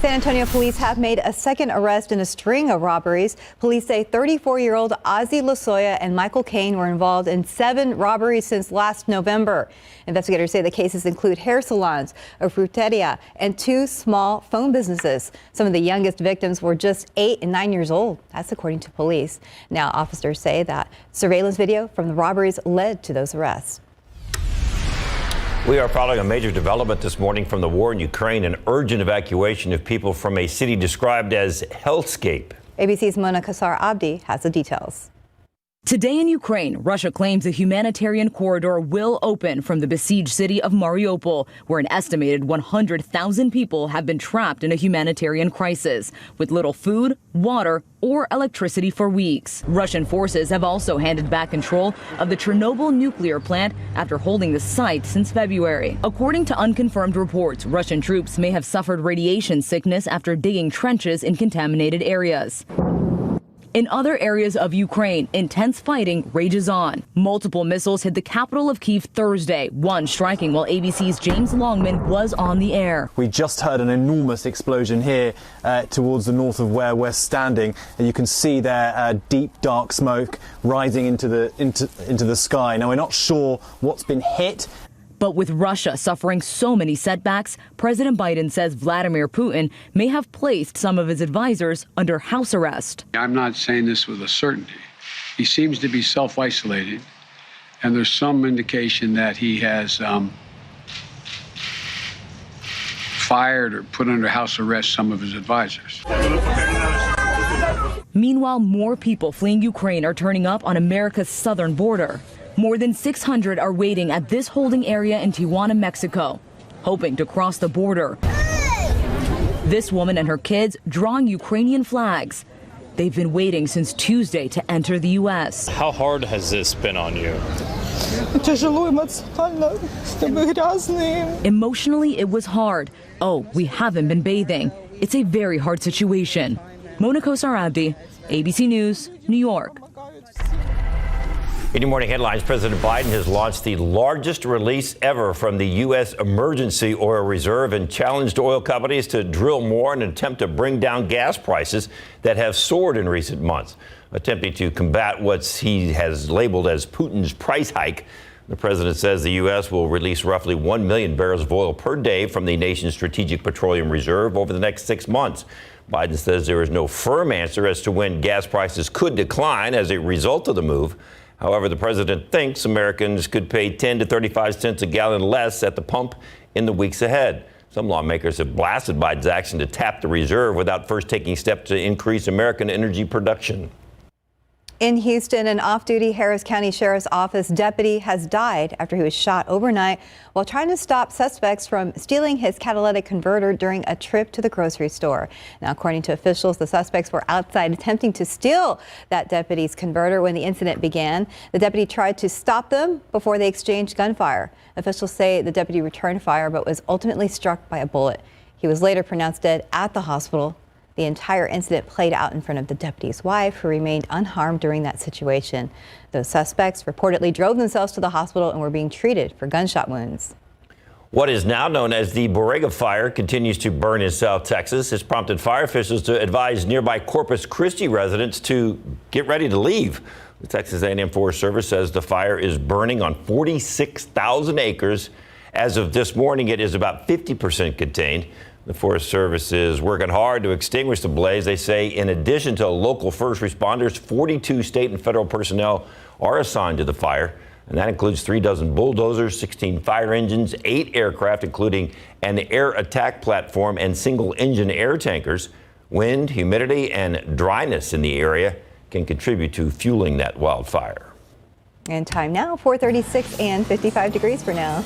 San Antonio police have made a second arrest in a string of robberies. Police say 34-year-old Ozzie Lozoya and Michael Kane were involved in 7 robberies since last November. Investigators say the cases include hair salons, a fruteria, and 2 small phone businesses. Some of the youngest victims were just 8 and 9 years old. That's according to police. Now, officers say that surveillance video from the robberies led to those arrests. We are following a major development this morning from the war in Ukraine, an urgent evacuation of people from a city described as hellscape. ABC's Mona Kassar Abdi has the details. Today in Ukraine, Russia claims a humanitarian corridor will open from the besieged city of Mariupol, where an estimated 100,000 people have been trapped in a humanitarian crisis, with little food, water, or electricity for weeks. Russian forces have also handed back control of the Chernobyl nuclear plant after holding the site since February. According to unconfirmed reports, Russian troops may have suffered radiation sickness after digging trenches in contaminated areas. In other areas of Ukraine, intense fighting rages on. Multiple missiles hit the capital of Kyiv Thursday, one striking while ABC's James Longman was on the air. We just heard an enormous explosion here towards the north of where we're standing, and you can see there deep dark smoke rising into the sky. Now, we're not sure what's been hit. But with Russia suffering so many setbacks, President Biden says Vladimir Putin may have placed some of his advisors under house arrest. I'm not saying this with a certainty. He seems to be self-isolated, and there's some indication that he has fired or put under house arrest some of his advisors. Meanwhile, more people fleeing Ukraine are turning up on America's southern border. More than 600 are waiting at this holding area in Tijuana, Mexico, hoping to cross the border. This woman and her kids drawing Ukrainian flags. They've been waiting since Tuesday to enter the U.S. How hard has this been on you? Emotionally, it was hard. Oh, we haven't been bathing. It's a very hard situation. Mona Kassar Abdi, ABC News, New York. In your morning headlines, President Biden has launched the largest release ever from the U.S. Emergency Oil Reserve and challenged oil companies to drill more in an attempt to bring down gas prices that have soared in recent months. Attempting to combat what he has labeled as Putin's price hike, the president says the U.S. will release roughly 1 million barrels of oil per day from the nation's Strategic Petroleum Reserve over the next 6 months. Biden says there is no firm answer as to when gas prices could decline as a result of the move. However, the president thinks Americans could pay 10 to 35 cents a gallon less at the pump in the weeks ahead. Some lawmakers have blasted Biden's action to tap the reserve without first taking steps to increase American energy production. In Houston, an off-duty Harris County Sheriff's Office deputy has died after he was shot overnight while trying to stop suspects from stealing his catalytic converter during a trip to the grocery store. Now, according to officials, the suspects were outside attempting to steal that deputy's converter when the incident began. The deputy tried to stop them before they exchanged gunfire. Officials say the deputy returned fire but was ultimately struck by a bullet. He was later pronounced dead at the hospital. The entire incident played out in front of the deputy's wife, who remained unharmed during that situation. Those suspects reportedly drove themselves to the hospital and were being treated for gunshot wounds. What is now known as the Boriga fire continues to burn in South Texas. It's prompted fire officials to advise nearby Corpus Christi residents to get ready to leave. The Texas A&M Forest Service says the fire is burning on 46,000 acres. As of this morning, it is about 50% contained. The Forest Service is working hard to extinguish the blaze. They say in addition to local first responders, 42 state and federal personnel are assigned to the fire. And that includes 36 bulldozers, 16 fire engines, 8 aircraft, including an air attack platform and single engine air tankers. Wind, humidity, and dryness in the area can contribute to fueling that wildfire. And time now, 4:36 and 55 degrees for now.